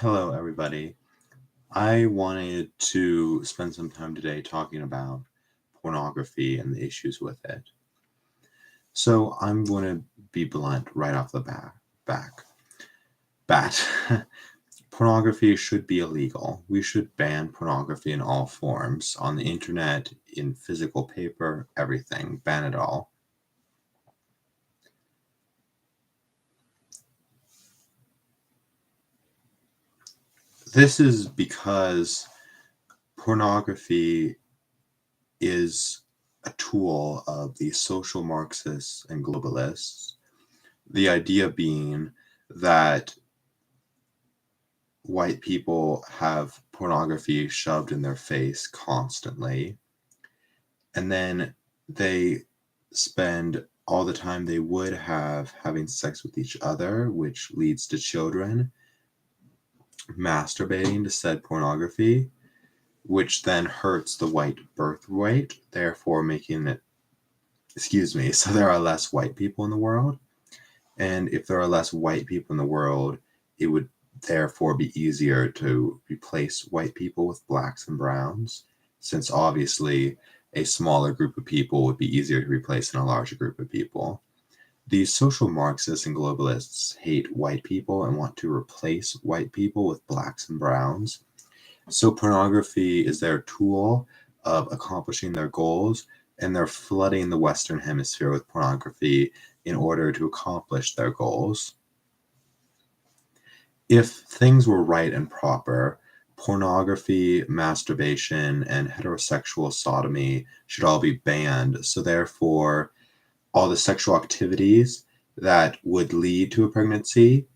Hello, everybody. I wanted to spend some time today talking about pornography and the issues with it. So I'm going to be blunt right off the bat. Pornography should be illegal. We should ban pornography in all forms, on the internet, in physical paper, everything. Ban it all. This is because pornography is a tool of the social Marxists and globalists. The idea being that white people have pornography shoved in their face constantly, and then they spend all the time they would have having sex with each other, which leads to children masturbating to said pornography, which then hurts the white birth rate, therefore making it, so there are less white people in the world. And if there are less white people in the world, it would therefore be easier to replace white people with blacks and browns, since obviously a smaller group of people would be easier to replace than a larger group of people. These social Marxists and globalists hate white people and want to replace white people with blacks and browns. So pornography is their tool of accomplishing their goals, and they're flooding the Western Hemisphere with pornography in order to accomplish their goals. If things were right and proper, pornography, masturbation, and heterosexual sodomy should all be banned. So therefore, all the sexual activities that would lead to a pregnancy,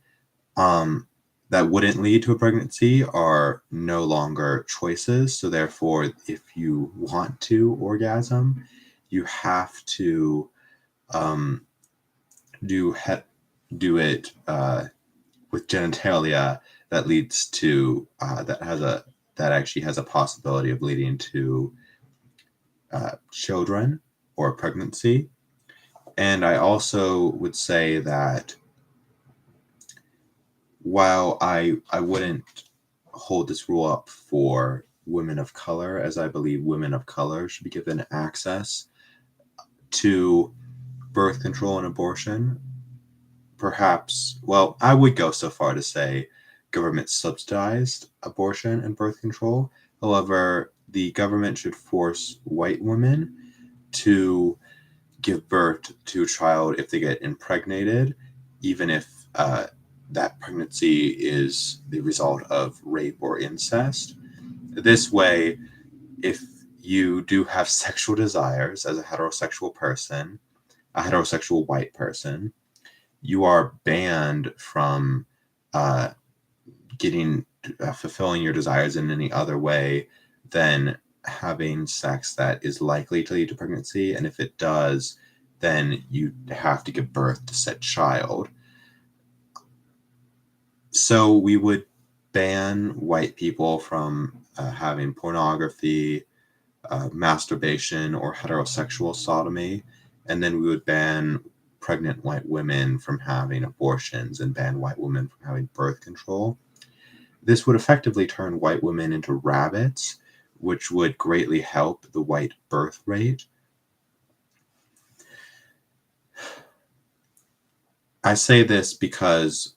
that wouldn't lead to a pregnancy, are no longer choices. So therefore, if you want to orgasm, you have to do it with genitalia that leads to that actually has a possibility of leading to children or pregnancy. And I also would say that while I wouldn't hold this rule up for women of color, as I believe women of color should be given access to birth control and abortion, perhaps, well, I would go so far to say government subsidized abortion and birth control. However, the government should force white women to give birth to a child if they get impregnated, even if that pregnancy is the result of rape or incest. This way, if you do have sexual desires as a heterosexual person, a heterosexual white person, you are banned from fulfilling your desires in any other way than having sex that is likely to lead to pregnancy. And if it does, then you have to give birth to said child. So we would ban white people from having pornography, masturbation, or heterosexual sodomy. And then we would ban pregnant white women from having abortions and ban white women from having birth control. This would effectively turn white women into rabbits, which would greatly help the white birth rate. I say this because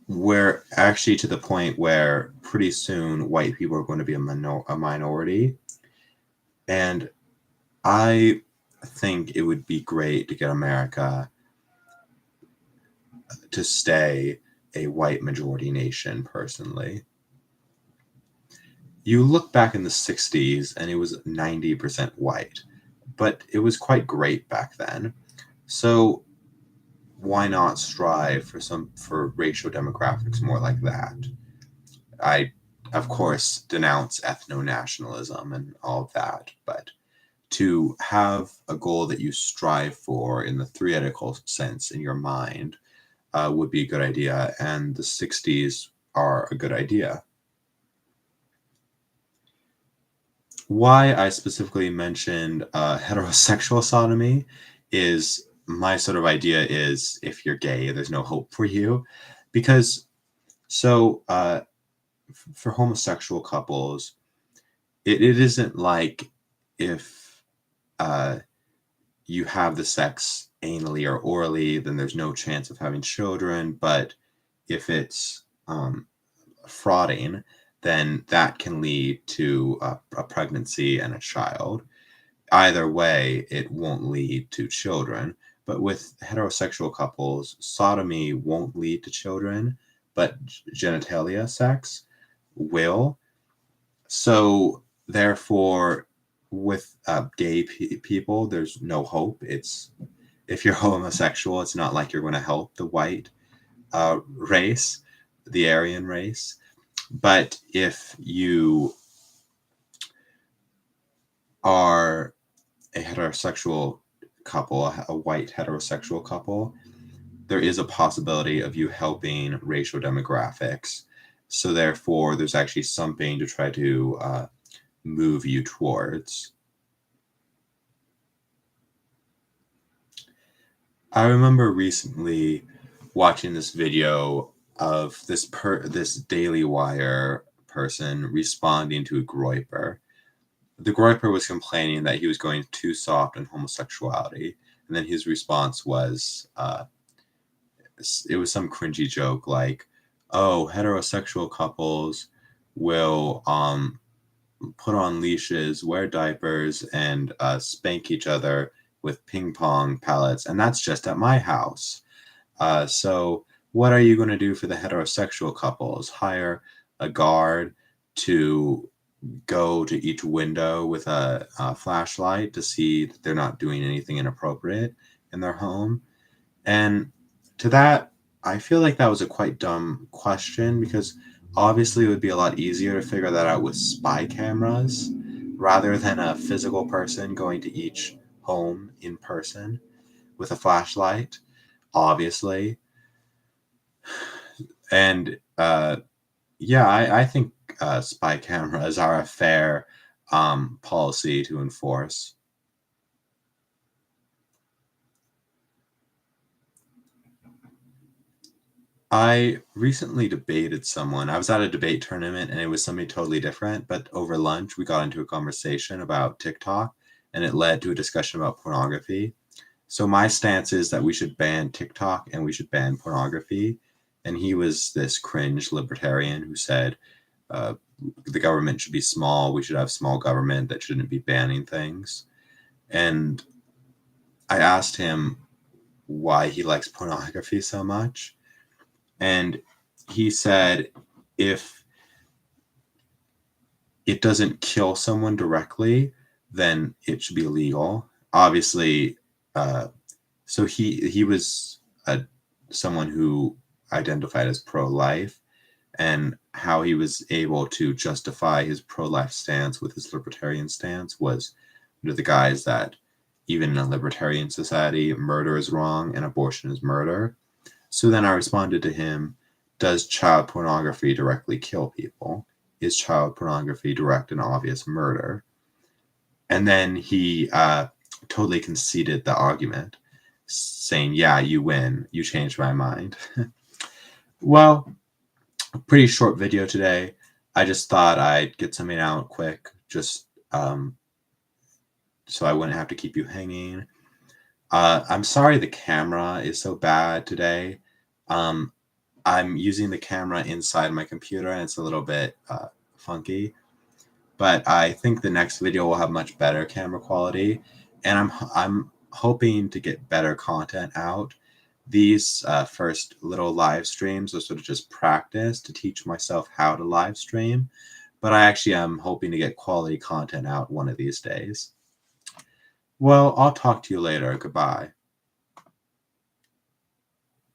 we're actually to the point where pretty soon white people are going to be a minority. And I think it would be great to get America to stay a white majority nation, personally. You look back in the 60s and it was 90% white, but it was quite great back then. So why not strive for racial demographics more like that? I, of course, denounce ethno-nationalism and all of that, but to have a goal that you strive for in the theoretical sense in your mind would be a good idea, and the 60s are a good idea. Why I specifically mentioned heterosexual sodomy is my sort of idea is if you're gay, there's no hope for you, because So for homosexual couples, it isn't like if uh, you have the sex anally or orally, then there's no chance of having children. But if it's frauding, then that can lead to a pregnancy and a child. Either way, it won't lead to children. But with heterosexual couples, sodomy won't lead to children, but genitalia sex will. So, therefore, with gay people, there's no hope. It's if you're homosexual, it's not like you're going to help the white race, the Aryan race. But if you are a heterosexual couple, a white heterosexual couple, there is a possibility of you helping racial demographics. So therefore, there's actually something to try to move you towards. I remember recently watching this video of this Daily Wire person responding to a groiper. The groiper was complaining that he was going too soft on homosexuality, and then his response was it was some cringy joke like, "Oh, heterosexual couples will put on leashes, wear diapers, and spank each other with ping pong pellets, and that's just at my house. So, what are you going to do for the heterosexual couples? Hire a guard to go to each window with a flashlight to see that they're not doing anything inappropriate in their home?" And to that, I feel like that was a quite dumb question because obviously it would be a lot easier to figure that out with spy cameras rather than a physical person going to each home in person with a flashlight, obviously. And yeah, I think spy cameras are a fair policy to enforce. I recently debated someone. I was at a debate tournament and it was somebody totally different, but over lunch we got into a conversation about TikTok and it led to a discussion about pornography. So my stance is that we should ban TikTok and we should ban pornography. And he was this cringe libertarian who said uh, the government should be small. We should have small government that shouldn't be banning things. And I asked him why he likes pornography so much. And he said if it doesn't kill someone directly, then it should be illegal. Obviously, so he was someone who identified as pro-life, and how he was able to justify his pro-life stance with his libertarian stance was under the guise that even in a libertarian society, murder is wrong and abortion is murder. So then I responded to him, does child pornography directly kill people? Is child pornography direct and obvious murder? And then he totally conceded the argument, saying, yeah, you win. You changed my mind. Well, pretty short video today. I just thought I'd get something out quick, just so I wouldn't have to keep you hanging. I'm sorry the camera is so bad today. Um, I'm using the camera inside my computer and it's a little bit funky, but I think the next video will have much better camera quality, and I'm hoping to get better content out. These first little live streams are sort of just practice to teach myself how to live stream, but I actually am hoping to get quality content out one of these days. Well, I'll talk to you later. Goodbye.